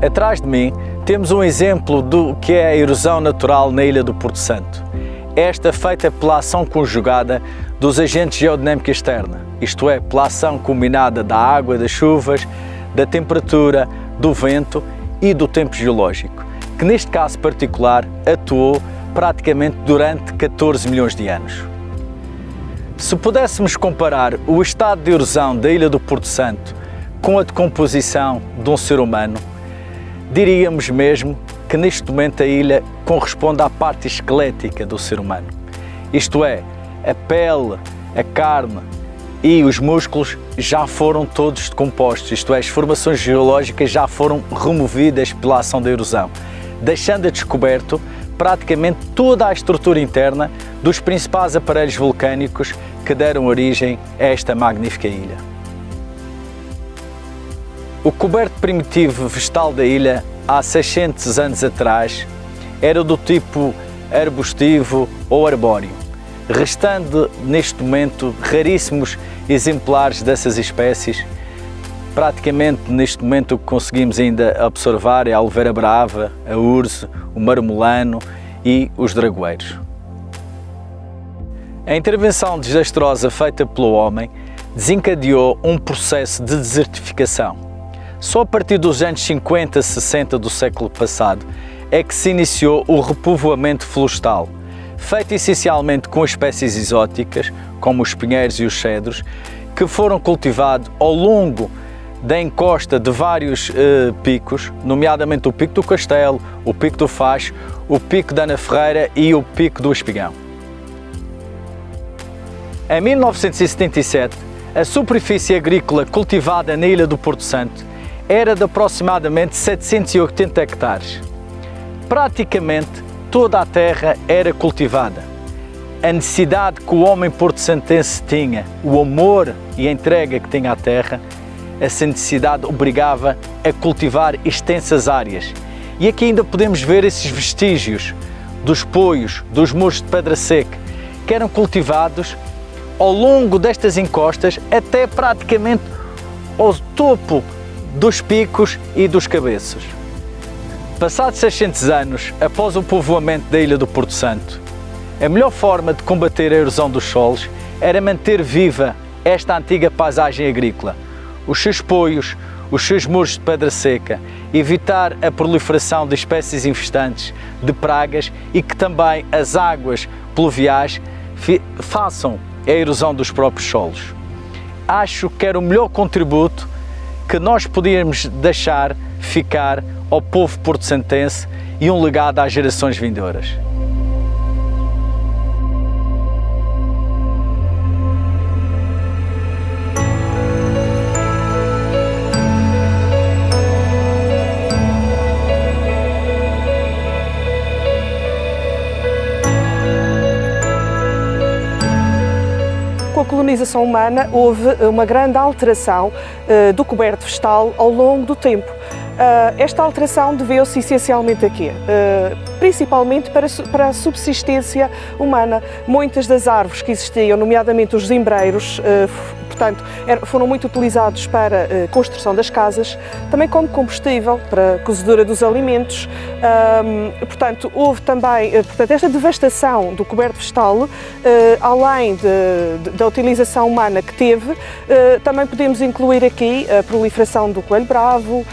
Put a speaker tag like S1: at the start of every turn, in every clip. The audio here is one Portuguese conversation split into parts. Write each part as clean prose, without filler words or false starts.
S1: Atrás de mim temos um exemplo do que é a erosão natural na ilha do Porto Santo. Esta feita pela ação conjugada dos agentes geodinâmica externa, isto é, pela ação combinada da água, das chuvas, da temperatura, do vento e do tempo geológico, que neste caso particular atuou praticamente durante 14 milhões de anos. Se pudéssemos comparar o estado de erosão da ilha do Porto Santo com a decomposição de um ser humano, diríamos mesmo que neste momento a ilha corresponde à parte esquelética do ser humano. Isto é, a pele, a carne e os músculos já foram todos decompostos, isto é, as formações geológicas já foram removidas pela ação da erosão, deixando a descoberto praticamente toda a estrutura interna dos principais aparelhos vulcânicos que deram origem a esta magnífica ilha. O coberto primitivo vegetal da ilha, há 600 anos atrás, era do tipo arbustivo ou arbóreo, restando neste momento raríssimos exemplares dessas espécies. Praticamente neste momento o que conseguimos ainda observar é a oliveira brava, a urze, o marmolano e os dragoeiros. A intervenção desastrosa feita pelo homem desencadeou um processo de desertificação. Só a partir dos anos 50, 60 do século passado é que se iniciou o repovoamento florestal, feito essencialmente com espécies exóticas, como os pinheiros e os cedros, que foram cultivados ao longo da encosta de vários picos, nomeadamente o Pico do Castelo, o Pico do Facho, o Pico da Ana Ferreira e o Pico do Espigão. Em 1977, a superfície agrícola cultivada na ilha do Porto Santo era de aproximadamente 780 hectares. Praticamente toda a terra era cultivada. A necessidade que o homem porto-santense tinha, o amor e a entrega que tinha à terra, essa necessidade obrigava a cultivar extensas áreas. E aqui ainda podemos ver esses vestígios dos poios, dos muros de pedra seca, que eram cultivados ao longo destas encostas até praticamente ao topo dos picos e dos cabeços. Passados 600 anos, após o povoamento da ilha do Porto Santo, a melhor forma de combater a erosão dos solos era manter viva esta antiga paisagem agrícola, os seus poios, os seus muros de pedra seca, evitar a proliferação de espécies infestantes, de pragas e que também as águas pluviais façam a erosão dos próprios solos. Acho que era o melhor contributo que nós podíamos deixar ficar ao povo porto-santense e um legado às gerações vindouras.
S2: Com a colonização humana houve uma grande alteração do coberto vegetal ao longo do tempo. Esta alteração deveu-se essencialmente a quê? Principalmente para a subsistência humana. Muitas das árvores que existiam, nomeadamente os zimbreiros, portanto, foram muito utilizados para a construção das casas, também como combustível para a cozedura dos alimentos. Portanto, houve também esta devastação do coberto vegetal, além da utilização humana que teve, também podemos incluir aqui a proliferação do coelho bravo,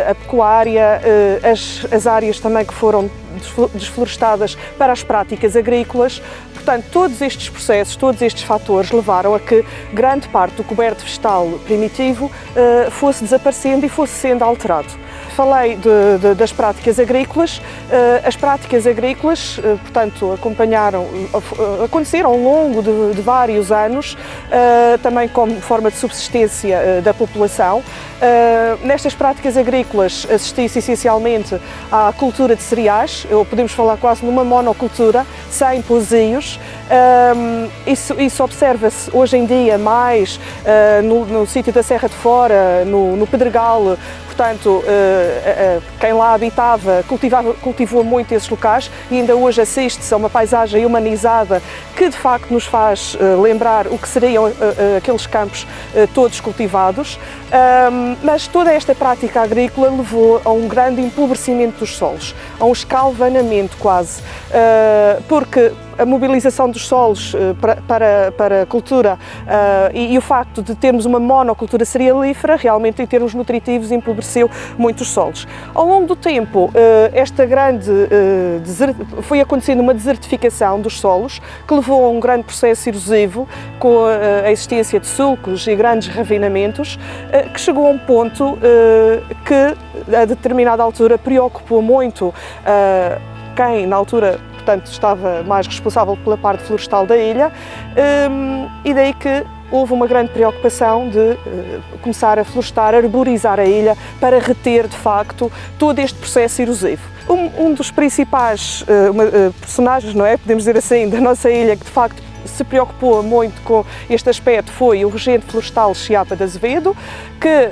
S2: a pecuária, as áreas também que foram desflorestadas para as práticas agrícolas. Portanto, todos estes processos, todos estes fatores levaram a que grande parte do coberto vegetal primitivo fosse desaparecendo e fosse sendo alterado. Falei das práticas agrícolas. As práticas agrícolas, portanto, aconteceram ao longo de vários anos, também como forma de subsistência da população. Nestas práticas agrícolas assistia-se essencialmente à cultura de cereais, ou podemos falar quase numa monocultura, sem posios. Isso observa-se hoje em dia mais no sítio da Serra de Fora, no Pedregal. portanto, quem lá habitava cultivou muito esses locais e ainda hoje assiste-se a uma paisagem humanizada que de facto nos faz lembrar o que seriam aqueles campos todos cultivados, mas toda esta prática agrícola levou a um grande empobrecimento dos solos, a um escalvanamento quase, porque a mobilização dos solos para a cultura e o facto de termos uma monocultura cerealífera, realmente em termos nutritivos, empobreceu muito os solos. Ao longo do tempo, foi acontecendo uma desertificação dos solos, que levou a um grande processo erosivo, com a existência de sulcos e grandes ravinamentos, que chegou a um ponto que, a determinada altura, preocupou muito quem, na altura, portanto, estava mais responsável pela parte florestal da ilha, e daí que houve uma grande preocupação de começar a florestar, a arborizar a ilha para reter, de facto, todo este processo erosivo. Um dos principais personagens, não é, podemos dizer assim, da nossa ilha, que de facto se preocupou muito com este aspecto, foi o regente florestal Chiapa de Azevedo, que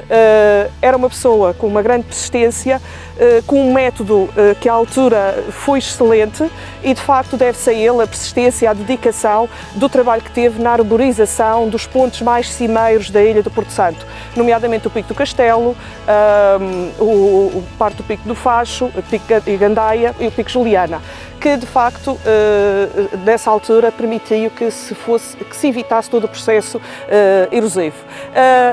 S2: era uma pessoa com uma grande persistência, com um método que à altura foi excelente e de facto deve-se a ele a persistência, a dedicação do trabalho que teve na arborização dos pontos mais cimeiros da ilha do Porto Santo, nomeadamente o Pico do Castelo, parte do Pico do Facho, o Pico de Gandaia e o Pico Juliana, que de facto nessa altura permitiu que se evitasse todo o processo erosivo.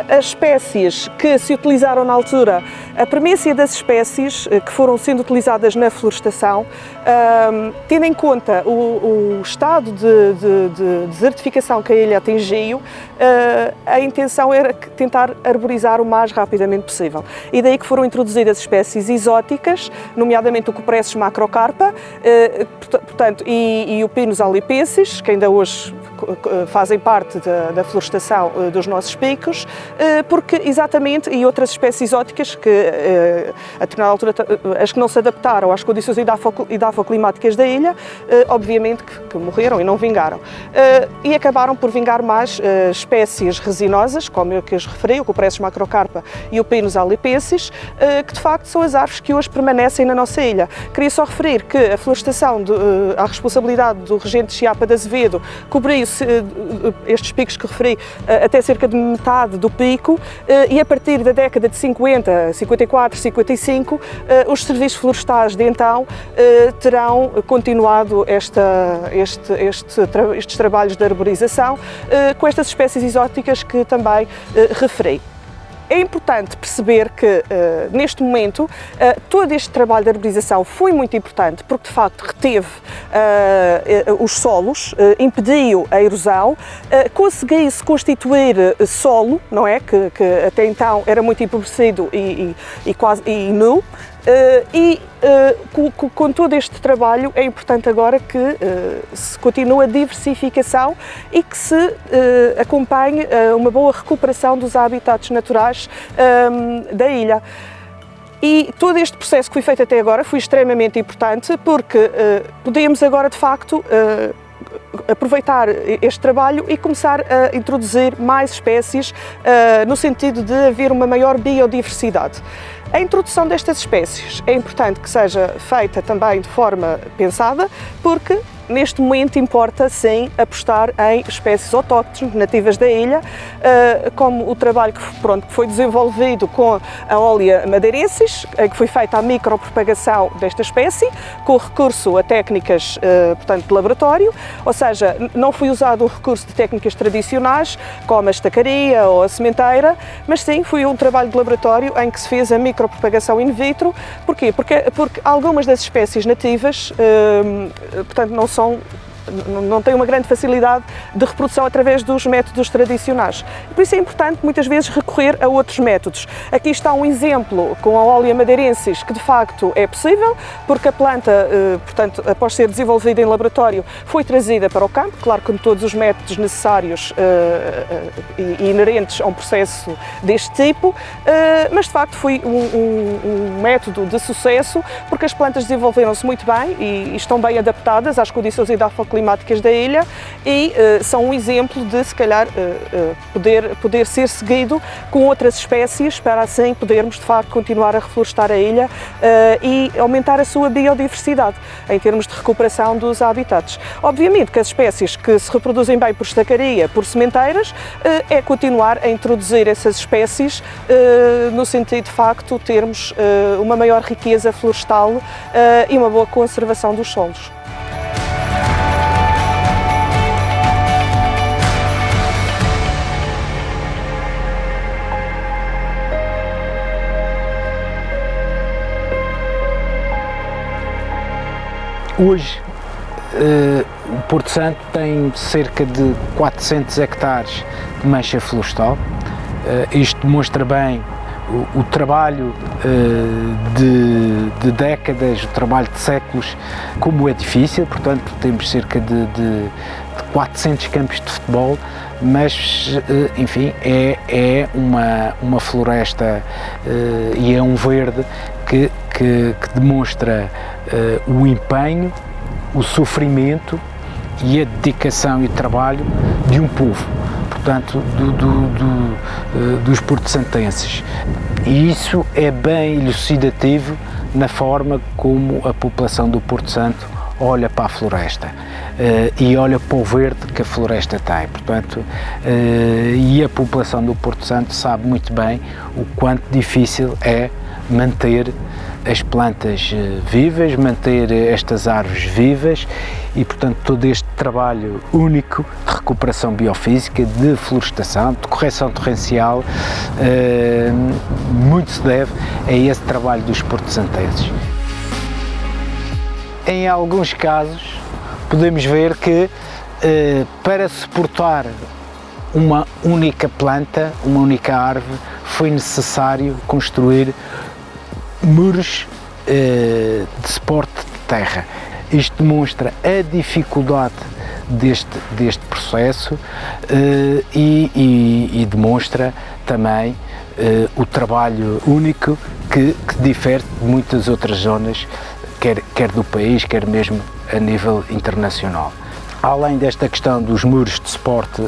S2: As espécies que se utilizaram na altura, a premência das espécies que foram sendo utilizadas na florestação, tendo em conta o estado de desertificação que a ilha atingiu, a intenção era tentar arborizar o mais rapidamente possível. E daí que foram introduzidas espécies exóticas, nomeadamente o Cupressus macrocarpa, portanto, e o Pinus alipensis, que ainda hoje fazem parte da florestação dos nossos picos, porque exatamente, e outras espécies exóticas que a determinada altura, as que não se adaptaram às condições edafoclimáticas da ilha, obviamente que morreram e não vingaram. E acabaram por vingar mais espécies resinosas, como eu que as referi, o Cupressus macrocarpa e o Pinus alipensis, que de facto são as árvores que hoje permanecem na nossa ilha. Queria só referir que a florestação, a responsabilidade do regente Chiapa de Azevedo, cobriu estes picos que referi até cerca de metade do pico, e a partir da década de 50, 54, 55, os serviços florestais de então terão continuado estes trabalhos de arborização com estas espécies exóticas que também referi. É importante perceber que, neste momento, todo este trabalho de arborização foi muito importante porque, de facto, reteve os solos, impediu a erosão, conseguiu-se constituir solo, não é? Que até então era muito empobrecido e nu. Com todo este trabalho é importante agora que se continue a diversificação e que se acompanhe uma boa recuperação dos habitats naturais da ilha. E todo este processo que foi feito até agora foi extremamente importante porque podemos agora de facto aproveitar este trabalho e começar a introduzir mais espécies no sentido de haver uma maior biodiversidade. A introdução destas espécies é importante que seja feita também de forma pensada, porque neste momento importa sim apostar em espécies autóctones nativas da ilha, como o trabalho que foi desenvolvido com a Olea madeirensis, que foi feita a micropropagação desta espécie, com recurso a técnicas portanto, de laboratório, ou seja, não foi usado o recurso de técnicas tradicionais, como a estacaria ou a sementeira, mas sim foi um trabalho de laboratório em que se fez a micropropagação in vitro. Porquê? Porque algumas das espécies nativas, portanto, não têm uma grande facilidade de reprodução através dos métodos tradicionais. Por isso é importante muitas vezes recorrer a outros métodos. Aqui está um exemplo com a Olea madeirensis que de facto é possível, porque a planta, portanto, após ser desenvolvida em laboratório, foi trazida para o campo, claro que com todos os métodos necessários e inerentes a um processo deste tipo, mas de facto foi um método de sucesso, porque as plantas desenvolveram-se muito bem e estão bem adaptadas às condições edafoclimáticas climáticas da ilha e são um exemplo de, se calhar, poder ser seguido com outras espécies para assim podermos, de facto, continuar a reflorestar a ilha e aumentar a sua biodiversidade em termos de recuperação dos habitats. Obviamente que as espécies que se reproduzem bem por estacaria, por sementeiras, é continuar a introduzir essas espécies no sentido de facto termos uma maior riqueza florestal e uma boa conservação dos solos.
S3: Hoje, o Porto Santo tem cerca de 400 hectares de mancha florestal. Isto demonstra bem o trabalho de décadas, o trabalho de séculos, como é difícil. Portanto, temos cerca de 400 campos de futebol, mas, enfim, é uma floresta e é um verde que demonstra o empenho, o sofrimento e a dedicação e o trabalho de um povo, portanto, dos porto-santenses. E isso é bem elucidativo na forma como a população do Porto Santo olha para a floresta e olha para o verde que a floresta tem, portanto, e a população do Porto Santo sabe muito bem o quanto difícil é manter as plantas vivas, manter estas árvores vivas e, portanto, todo este trabalho único de recuperação biofísica, de florestação, de correção torrencial, muito se deve a esse trabalho dos porto-santenses. Em alguns casos, podemos ver que para suportar uma única planta, uma única árvore, foi necessário construir muros de suporte de terra. Isto demonstra a dificuldade deste processo e demonstra também o trabalho único que difere de muitas outras zonas, quer do país, quer mesmo a nível internacional. Além desta questão dos muros de suporte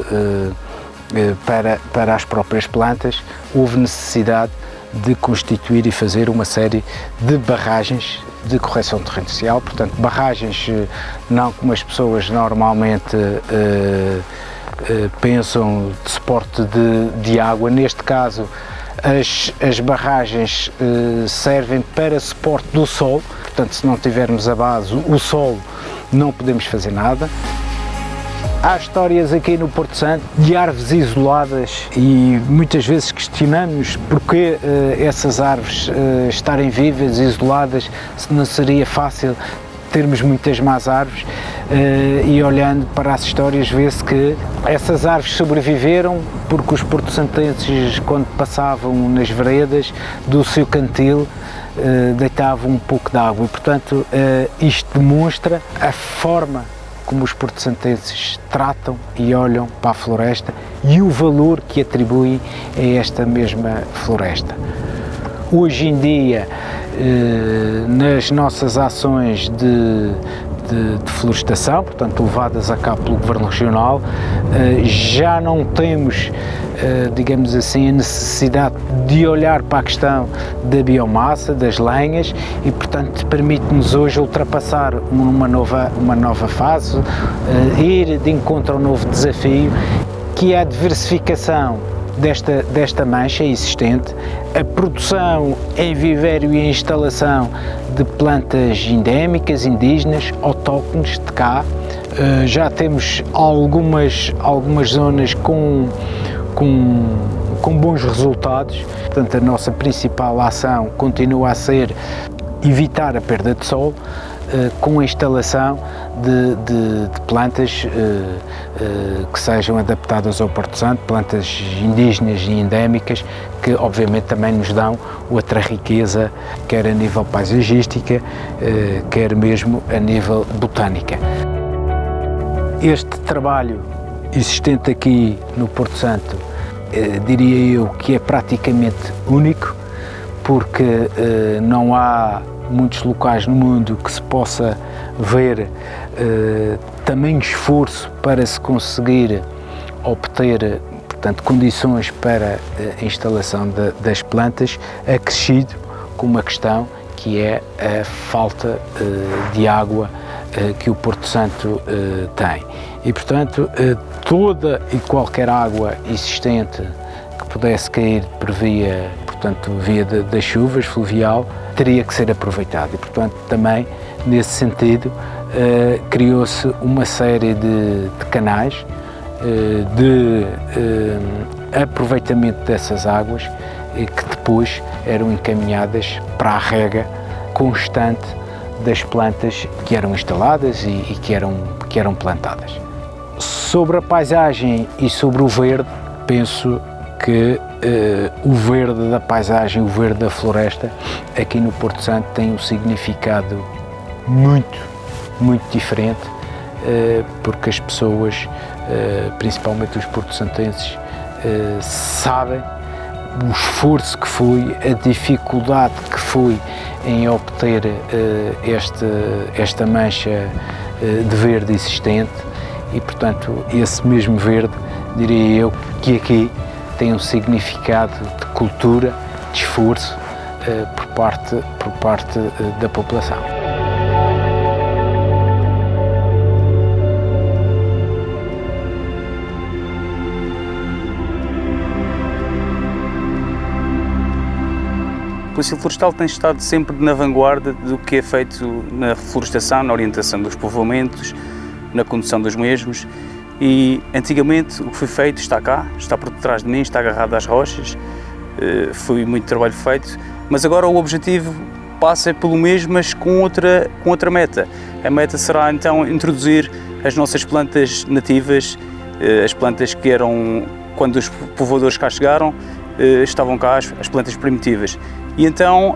S3: para as próprias plantas, houve necessidade de constituir e fazer uma série de barragens de correção torrencial, portanto barragens não como as pessoas normalmente pensam, de suporte de água. Neste caso as barragens servem para suporte do solo, portanto se não tivermos a base, o solo, não podemos fazer nada. Há histórias aqui no Porto Santo de árvores isoladas e muitas vezes questionamos porque essas árvores estarem vivas, isoladas, se não seria fácil termos muitas más árvores, e olhando para as histórias vê-se que essas árvores sobreviveram porque os porto-santenses, quando passavam nas veredas do seu cantil, deitavam um pouco de água e, portanto, isto demonstra a forma como os porto-santenses tratam e olham para a floresta e o valor que atribuem a esta mesma floresta. Hoje em dia, nas nossas ações de florestação, portanto levadas a cabo pelo Governo Regional, já não temos, digamos assim, a necessidade de olhar para a questão da biomassa, das lenhas e, portanto, permite-nos hoje ultrapassar uma nova fase, ir de encontro a um novo desafio, que é a diversificação desta mancha existente, a produção em vivério e a instalação de plantas endémicas, indígenas, autóctones de cá. Já temos algumas zonas com bons resultados, portanto a nossa principal ação continua a ser evitar a perda de solo, com a instalação de plantas que sejam adaptadas ao Porto Santo, plantas indígenas e endémicas, que obviamente também nos dão outra riqueza, quer a nível paisagística, quer mesmo a nível botânica. Este trabalho existente aqui no Porto Santo, diria eu que é praticamente único, porque não há muitos locais no mundo que se possa ver tamanho esforço para se conseguir obter, portanto, condições para a instalação das plantas, acrescido com uma questão que é a falta de água que o Porto Santo tem. E, portanto, toda e qualquer água existente que pudesse cair por via, portanto, via das chuvas, fluvial, teria que ser aproveitada. E, portanto, também, nesse sentido, criou-se uma série de canais de aproveitamento dessas águas que depois eram encaminhadas para a rega constante das plantas que eram instaladas e que eram plantadas. Sobre a paisagem e sobre o verde, penso que o verde da paisagem, o verde da floresta, aqui no Porto Santo tem um significado muito diferente, porque as pessoas, principalmente os porto-santenses, sabem o esforço que foi, a dificuldade que foi em obter esta mancha de verde existente e, portanto, esse mesmo verde, diria eu, que aqui tem um significado de cultura, de esforço por parte da população.
S4: A Polícia Florestal tem estado sempre na vanguarda do que é feito na reflorestação, na orientação dos povoamentos, na condução dos mesmos, e antigamente o que foi feito está cá, está por detrás de mim, está agarrado às rochas, foi muito trabalho feito, mas agora o objetivo passa pelo mesmo, mas com outra meta. A meta será então introduzir as nossas plantas nativas, as plantas que eram, quando os povoadores cá chegaram, estavam cá as plantas primitivas. E então,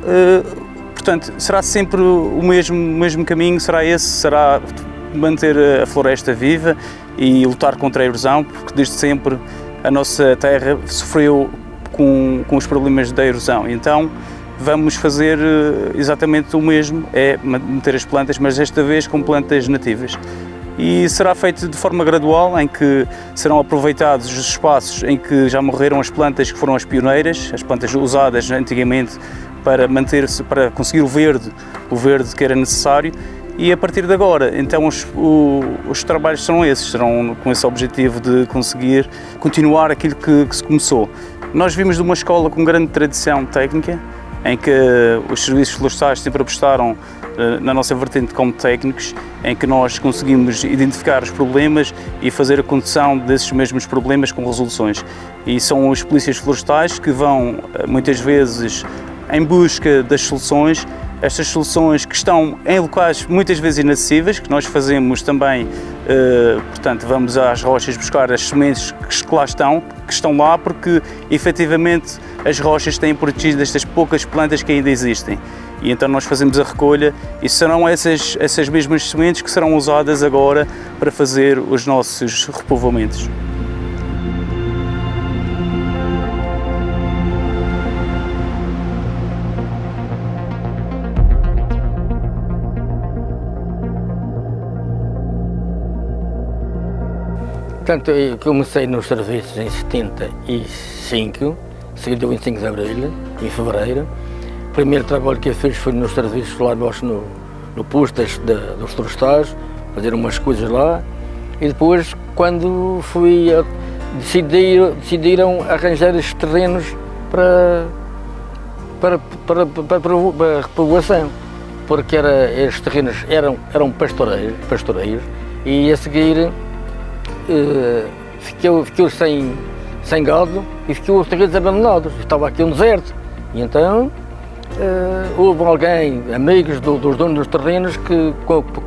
S4: portanto, será sempre o mesmo caminho, será manter a floresta viva e lutar contra a erosão, porque desde sempre a nossa terra sofreu com os problemas da erosão. Então, vamos fazer exatamente o mesmo, é manter as plantas, mas desta vez com plantas nativas. E será feito de forma gradual, em que serão aproveitados os espaços em que já morreram as plantas que foram as pioneiras, as plantas usadas antigamente para para conseguir o verde que era necessário, e a partir de agora, então os trabalhos serão com esse objetivo de conseguir continuar aquilo que se começou. Nós vimos de uma escola com grande tradição técnica, em que os serviços florestais sempre apostaram na nossa vertente como técnicos, em que nós conseguimos identificar os problemas e fazer a condução desses mesmos problemas com resoluções. E são os polícias florestais que vão, muitas vezes, em busca das soluções, estas soluções que estão em locais muitas vezes inacessíveis, que nós fazemos também, portanto, vamos às rochas buscar as sementes que lá estão, porque efetivamente as rochas têm protegido estas poucas plantas que ainda existem. E então nós fazemos a recolha e serão essas mesmas sementes que serão usadas agora para fazer os nossos repovoamentos.
S5: Portanto, eu comecei nos serviços em 75, seguido do 25 de Abril, em fevereiro. O primeiro trabalho que eu fiz foi nos serviços lá no posto dos florestais, fazer umas coisas lá. E depois, quando decidiram arranjar estes terrenos para repovoação, porque estes terrenos eram pastoreiros e a seguir ficou sem gado e ficou os terrenos abandonados, estava aqui um deserto. E então houve alguém, amigos dos donos dos terrenos, que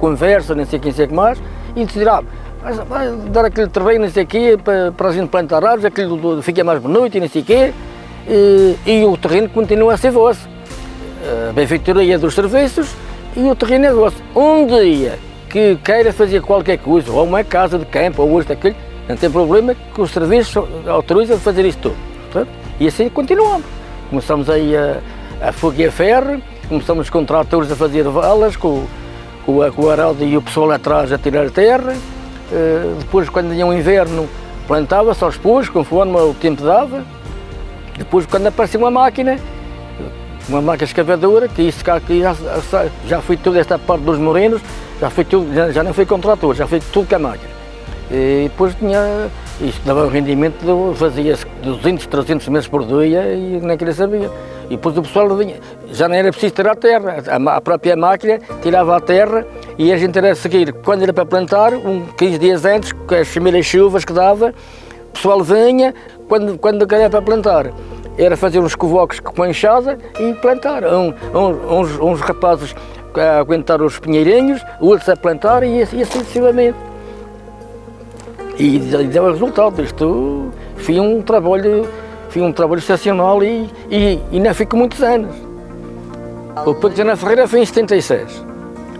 S5: conversam, nem sei quem sei que mais, e decidiram, vai dar aquele terreno, não sei o quê, para a gente plantar árvores, aquilo fica mais bonito e não sei o quê, e o terreno continua a ser vosso. A benfeitoria dos serviços e o terreno é vosso. Um dia que queira fazer qualquer coisa, ou uma casa de campo, ou isto, aquilo, não tem problema, que os serviços autorizam a fazer isso tudo. Portanto, e assim continuamos. Começamos aí a fogo e a ferro, começamos com tratores a fazer valas, com o arado e o pessoal atrás a tirar a terra. Depois, quando vinha o inverno, plantava-se aos poucos, conforme o tempo dava. Depois, quando apareceu uma máquina escavadora, que isso cá, que já foi toda esta parte dos morenos, já não foi com trator, já foi tudo com a máquina. E depois isto dava um rendimento, fazia-se 200, 300 metros por dia e nem queria saber. E depois o pessoal vinha, já não era preciso tirar a terra, a própria máquina tirava a terra e a gente era a seguir, quando era para plantar, 15 dias antes, com as primeiras chuvas que dava, o pessoal vinha, quando era para plantar, era fazer uns covocos com a enxada e plantar. Uns rapazes a aguentar os pinheirinhos, outros a plantar e assim sucessivamente. E deu resultado. Isto foi um trabalho excepcional e não ficou muitos anos. O Parque de Ana Ferreira foi em 76.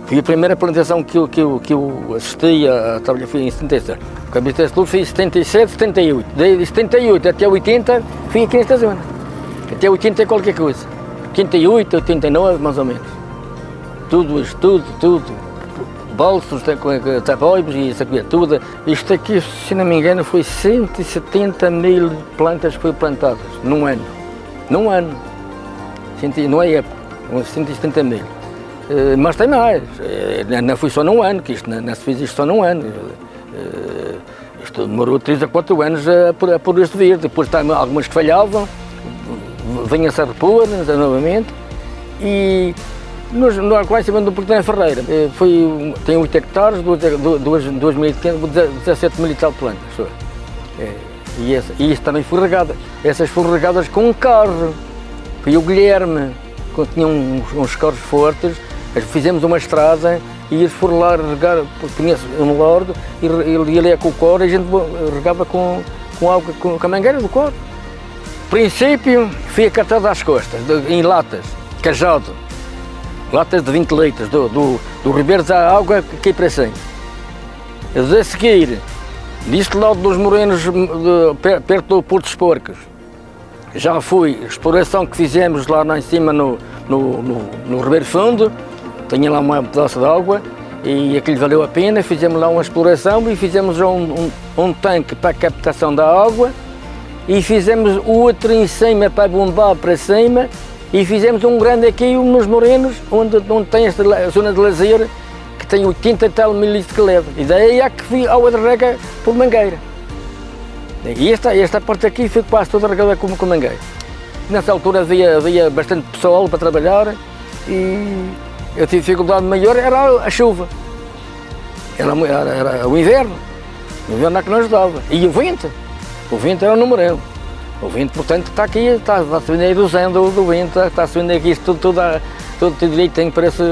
S5: Foi a primeira plantação que eu assisti a trabalhar, foi em 76. O Cabeça de Luz foi em 77, 78. De 78 até 80 fui aqui nesta zona. Até 80 qualquer coisa. 88, 89 mais ou menos. Tudo. Balsos, taboibos e isso aqui, tudo. Isto aqui, se não me engano, foi 170 mil plantas que foram plantadas num ano. Não é época, 170 mil. Mas tem mais, não foi só num ano, que isto não se fez isto só num ano. Isto demorou 3 a 4 anos a pôr isto vir. Depois algumas que falhavam, vinha-se a repor novamente. E lá em cima do Parque de Ana Ferreira, tem 8 hectares, 2.500, 17 mil e tal plantas. E isso também foi regada. Essas foram regadas com um carro. Foi o Guilherme, que tinha uns carros fortes, fizemos uma estrada e eles foram lá regar, porque tinha um lordo, e ele ia com o coro e a gente regava com água, com a mangueira do coro. No princípio, fui acartado às costas, em latas, cajado. Latas de 20 litros, do Ribeiro da água aqui para cima. A seguir, deste lado dos morenos, perto do Porto dos Porcos, já foi a exploração que fizemos lá em cima no Ribeiro Fundo, tinha lá um pedaço de água e aquilo valeu a pena, fizemos lá uma exploração e fizemos um tanque para a captação da água e fizemos outro em cima para bombar para cima. E fizemos um grande aqui nos Morenos, onde tem esta zona de lazer, que tem 80 e tal mil litros que leva. E daí é que fui água de rega por mangueira. E esta parte aqui foi quase toda regada com mangueira. Nessa altura havia bastante pessoal para trabalhar e a dificuldade maior era a chuva. Era o inverno. O inverno é que não ajudava. E o vento era o número 1. O vento, portanto, está aqui, está subindo a erosão do vento, está subindo aqui tudo direitinho, parece